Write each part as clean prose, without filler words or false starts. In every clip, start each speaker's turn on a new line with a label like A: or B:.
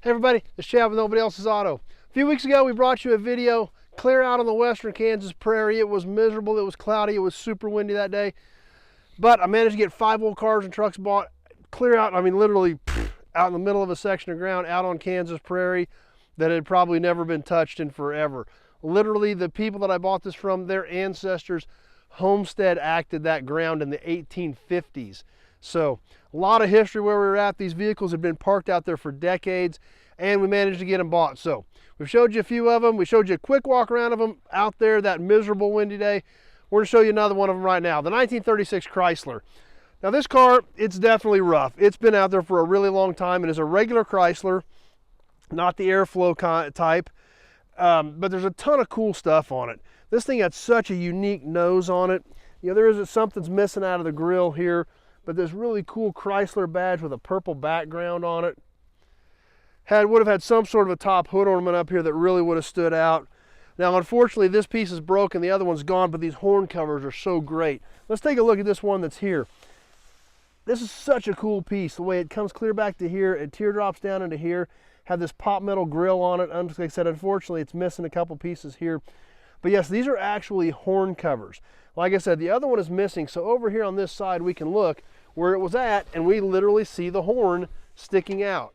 A: Hey everybody, it's Chad with Nobody Else's Auto. A few weeks ago we brought you a video clear out on the Western Kansas Prairie. It was miserable, it was cloudy, it was super windy that day. But I managed to get 5 old cars and trucks bought, clear out, I mean literally out in the middle of a section of ground out on Kansas Prairie that had probably never been touched in forever. Literally the people that I bought this from, their ancestors homestead acted that ground in the 1850s. So a lot of history where we were at. These vehicles have been parked out there for decades and we managed to get them bought. So we've showed you a few of them. We showed you a quick walk around of them out there that miserable windy day. We're going to show you another one of them right now, the 1936 Chrysler. Now this car, it's definitely rough. It's been out there for a really long time. It is a regular Chrysler, not the airflow type, but there's a ton of cool stuff on it. This thing had such a unique nose on it. You know, there is something's missing out of the grill here, but this really cool Chrysler badge with a purple background on it. Would have had some sort of a top hood ornament up here that really would have stood out. Now unfortunately this piece is broken, the other one's gone, but these horn covers are so great. Let's take a look at this one that's here. This is such a cool piece, the way it comes clear back to here, it teardrops down into here, have this pop metal grill on it. Like I said, unfortunately it's missing a couple pieces here. But yes, these are actually horn covers. Like I said, the other one is missing, so over here on this side we can look where it was at and we literally see the horn sticking out.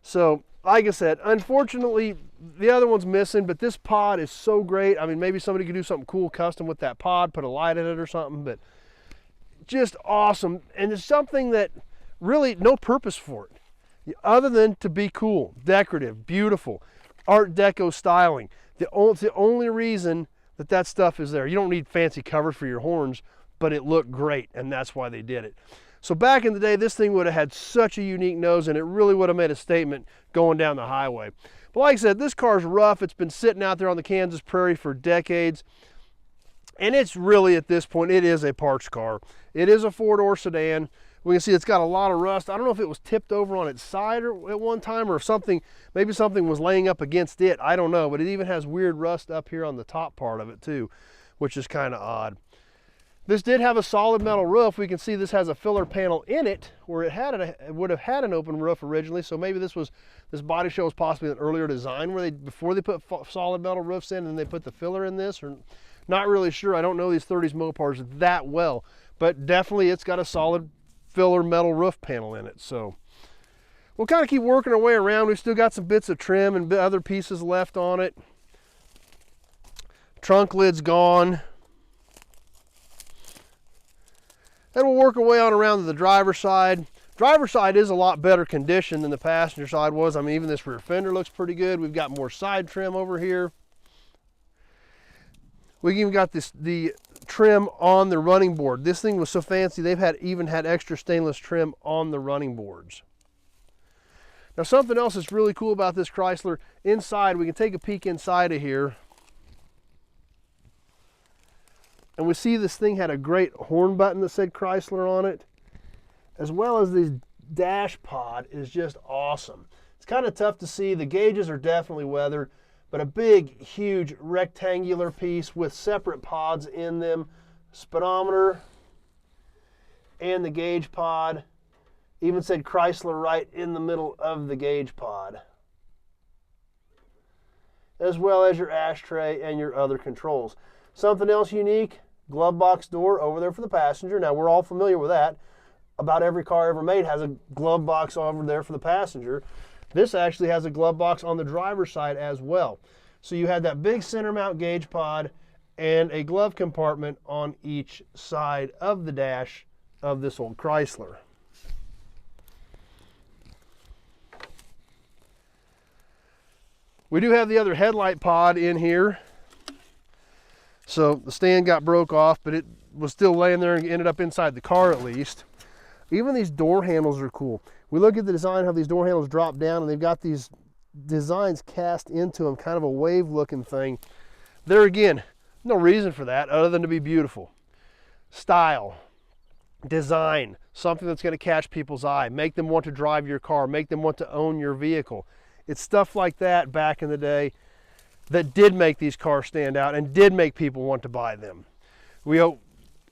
A: So like I said, unfortunately the other one's missing, but this pod is so great. I mean, maybe somebody could do something cool custom with that pod, put a light in it or something, but just awesome. And it's something that really no purpose for it other than to be cool, decorative, beautiful, Art Deco styling. It's the only reason that stuff is there. You don't need fancy covers for your horns, but it looked great, and that's why they did it. So back in the day, this thing would have had such a unique nose, and it really would have made a statement going down the highway. But like I said, this car's rough. It's been sitting out there on the Kansas Prairie for decades, and it's really, at this point, it is a parts car. It is a 4-door sedan. We can see it's got a lot of rust. I don't know if it was tipped over on its side at one time, or if maybe something was laying up against it. I don't know, but it even has weird rust up here on the top part of it too, which is kind of odd. This did have a solid metal roof. We can see this has a filler panel in it where it would have had an open roof originally. So maybe this body show was possibly an earlier design where before they put solid metal roofs in and they put the filler in this, or not really sure. I don't know these 30s Mopars that well, but definitely it's got a solid filler metal roof panel in it. So we'll kind of keep working our way around. We've still got some bits of trim and other pieces left on it. Trunk lid's gone. Then we'll work our way on around to the driver's side. Driver's side is a lot better condition than the passenger side was. I mean, even this rear fender looks pretty good. We've got more side trim over here. We even got the trim on the running board. This thing was so fancy, they've even had extra stainless trim on the running boards. Now something else that's really cool about this Chrysler, inside, we can take a peek inside of here. And we see this thing had a great horn button that said Chrysler on it, as well as the dash pod is just awesome. It's kind of tough to see. The gauges are definitely weathered, but a big, huge rectangular piece with separate pods in them. Speedometer and the gauge pod. Even said Chrysler right in the middle of the gauge pod, as well as your ashtray and your other controls. Something else unique, glove box door over there for the passenger. Now we're all familiar with that. About every car ever made has a glove box over there for the passenger. This actually has a glove box on the driver's side as well. So you had that big center mount gauge pod and a glove compartment on each side of the dash of this old Chrysler. We do have the other headlight pod in here. So the stand got broke off, but it was still laying there and ended up inside the car at least. Even these door handles are cool. We look at the design, how these door handles drop down, and they've got these designs cast into them, kind of a wave looking thing. There again, no reason for that other than to be beautiful. Style, design, something that's going to catch people's eye, make them want to drive your car, make them want to own your vehicle. It's stuff like that back in the day that did make these cars stand out and did make people want to buy them. We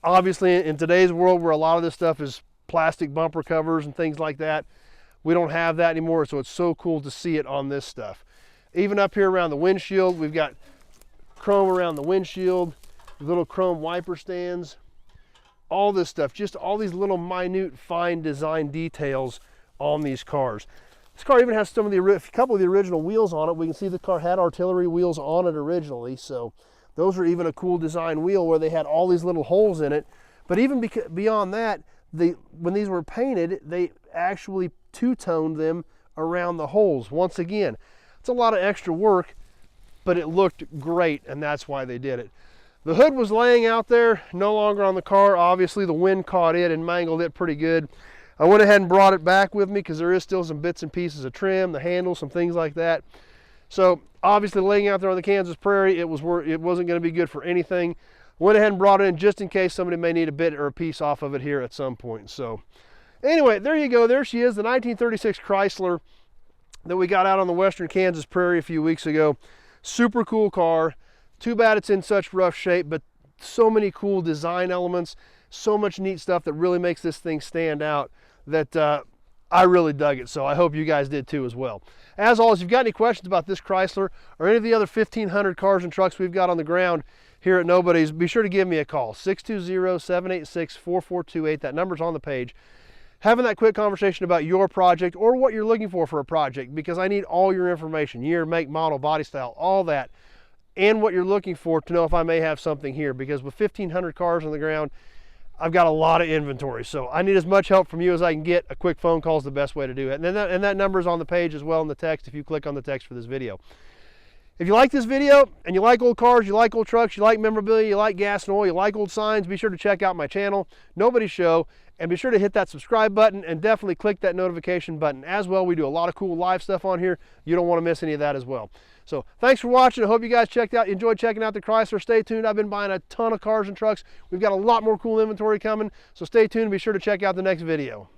A: obviously in today's world where a lot of this stuff is plastic bumper covers and things like that, We don't have that anymore, so it's so cool to see it on this stuff. Even up here around the windshield, we've got chrome around the windshield, little chrome wiper stands, all this stuff, just all these little minute fine design details on these cars. This car even has a couple of the original wheels on it. We can see the car had artillery wheels on it originally, so those are even a cool design wheel where they had all these little holes in it. But even beyond that, when these were painted, they actually two-toned them around the holes. Once again, it's a lot of extra work, but it looked great, and that's why they did it. The hood was laying out there, no longer on the car. Obviously, the wind caught it and mangled it pretty good. I went ahead and brought it back with me because there is still some bits and pieces of trim, the handle, some things like that. So obviously, laying out there on the Kansas Prairie, it wasn't going to be good for anything. Went ahead and brought it in just in case somebody may need a bit or a piece off of it here at some point. So anyway, there you go. There she is, the 1936 Chrysler that we got out on the Western Kansas Prairie a few weeks ago. Super cool car. Too bad it's in such rough shape, but so many cool design elements, so much neat stuff that really makes this thing stand out that I really dug it. So I hope you guys did too as well. As always, if you've got any questions about this Chrysler or any of the other 1,500 cars and trucks we've got on the ground here at Nobody's, be sure to give me a call, 620-786-4428. That number's on the page. Having that quick conversation about your project or what you're looking for a project, because I need all your information, year, make, model, body style, all that, and what you're looking for to know if I may have something here, because with 1,500 cars on the ground, I've got a lot of inventory. So I need as much help from you as I can get. A quick phone call is the best way to do it. And that number is on the page as well in the text if you click on the text for this video. If you like this video and you like old cars, you like old trucks, you like memorabilia, you like gas and oil, you like old signs, be sure to check out my channel, Nobody's Show, and be sure to hit that subscribe button and definitely click that notification button as well. We do a lot of cool live stuff on here. You don't want to miss any of that as well. So thanks for watching. I hope you guys enjoyed checking out the Chrysler. Stay tuned. I've been buying a ton of cars and trucks. We've got a lot more cool inventory coming. So stay tuned and be sure to check out the next video.